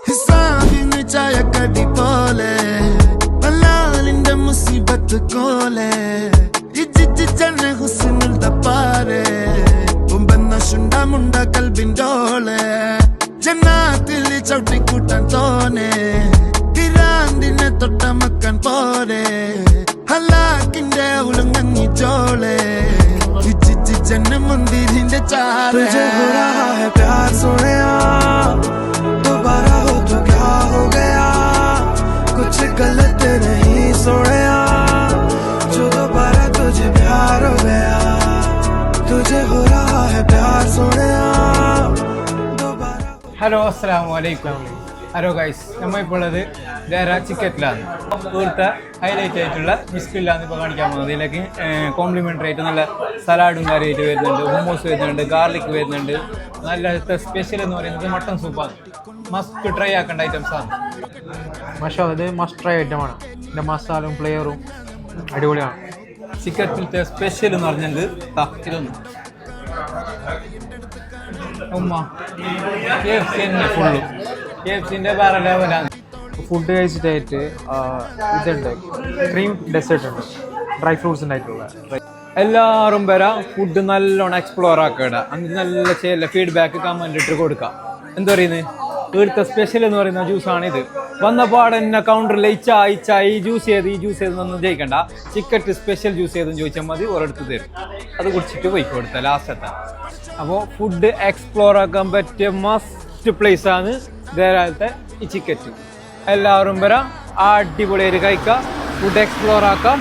ഹിസാബിന് ചായക്കടി പോലെ ബലാലിന്റെ മുസീബത്ത് കോലെ ഇജ്ജിജ്ജന ഹുസ്നുൽ ദപ്പാരെ ഉമ്പന്ന ശുണ്ട മുണ്ട കൽബിൻഡോളെ ജന്നാത്തിൽ ചവിട്ടിക്കൂട്ടാൻ തോനെ തിരാന്തിനെ തൊട്ട മക്കാൻ പോരെ ഹലാക്കിന്റെ ഉളുങ്ങി ചോളെ जन्म मंदिर चार तुझे हो रहा है प्यार सोनिया दोबारा हो तो क्या हो गया कुछ गलत नहीं सोनिया जो दोबारा तुझे प्यार हो गया तुझे हो रहा है प्यार सोनिया दोबारा. ഹലോ അസ്സലാമു അലൈക്കും. ഹലോ ഗൈസ്, നമ്മളിപ്പോൾ ഉള്ളത് ദേര ചിക്കറ്റിലാണ്. ഇവിടുത്തെ ഹൈലൈറ്റ് ആയിട്ടുള്ള മിസ്കിലാണ് ഇപ്പോൾ കാണിക്കാൻ പോകുന്നത്. ഇതിലേക്ക് കോംപ്ലിമെൻ്ററി ആയിട്ട് നല്ല സലാഡും കാര്യമായിട്ട് വരുന്നുണ്ട്, ഹുമൂസ് വരുന്നുണ്ട്, ഗാർലിക് വരുന്നുണ്ട്. നല്ല സ്പെഷ്യൽ എന്ന് പറയുന്നത് മട്ടൺ സൂപ്പാണ്. മസ്റ്റ് ട്രൈ ആക്കേണ്ട ഐറ്റംസാണ്. പക്ഷേ ഇത് മസ്റ്റ് ട്രൈ ഐറ്റമാണ്. ഇതിൻ്റെ മസാലയും ഫ്ലേവറും അടിപൊളിയാണ്. ചിക്കറ്റിലത്തെ സ്പെഷ്യൽ എന്ന് പറഞ്ഞത് ഇതൊന്നും ഉമ്മ KFC തന്നെ ഫുള്ളും. KFCൻ്റെ വേറെ ലെവലാണ്. ഫുഡ് കഴിച്ചിട്ടായിട്ട് ഇതുണ്ട്, ക്രീം ഡെസേർട്ട് ഉണ്ട്, ഡ്രൈ ഫ്രൂട്ട്സ് ഉണ്ടായിട്ടുള്ള. എല്ലാവരും വരാം, ഫുഡ് നല്ലോണം എക്സ്പ്ലോർ ആക്കുക. എന്നിട്ട് നല്ല ചെയ്യല്ല ഫീഡ്ബാക്ക് കമൻറ്റ് ഇട്ട് കൊടുക്കുക. എന്താ പറയുന്നത്, ഇവിടുത്തെ സ്പെഷ്യൽ എന്ന് പറയുന്ന ജ്യൂസാണ് ഇത്. വന്ന പാടെ തന്നെ കൗണ്ടറിൽ ഈ ജ്യൂസ് ചെയ്തൊന്നും ജയിക്കണ്ട. ചിക്കറ്റ് സ്പെഷ്യൽ ജ്യൂസ് ചെയ്തെന്ന് ചോദിച്ചാൽ മതി, ഒരിടത്ത് തരും. അത് കുടിച്ചിട്ട് പോയി കൊടുത്താൽ ലാസ്റ്റത്തെ. അപ്പോൾ ഫുഡ് എക്സ്പ്ലോർ ആക്കാൻ പറ്റിയ മസ്റ്റ് പ്ലേസ് ആണ് ദേരാലത്തെ ഈ ചിക്കറ്റ്. എല്ലാവരും വരാം, അടിപൊളിയായിട്ട് കഴിക്കുക, ഫുഡ് എക്സ്പ്ലോർ ആക്കാം.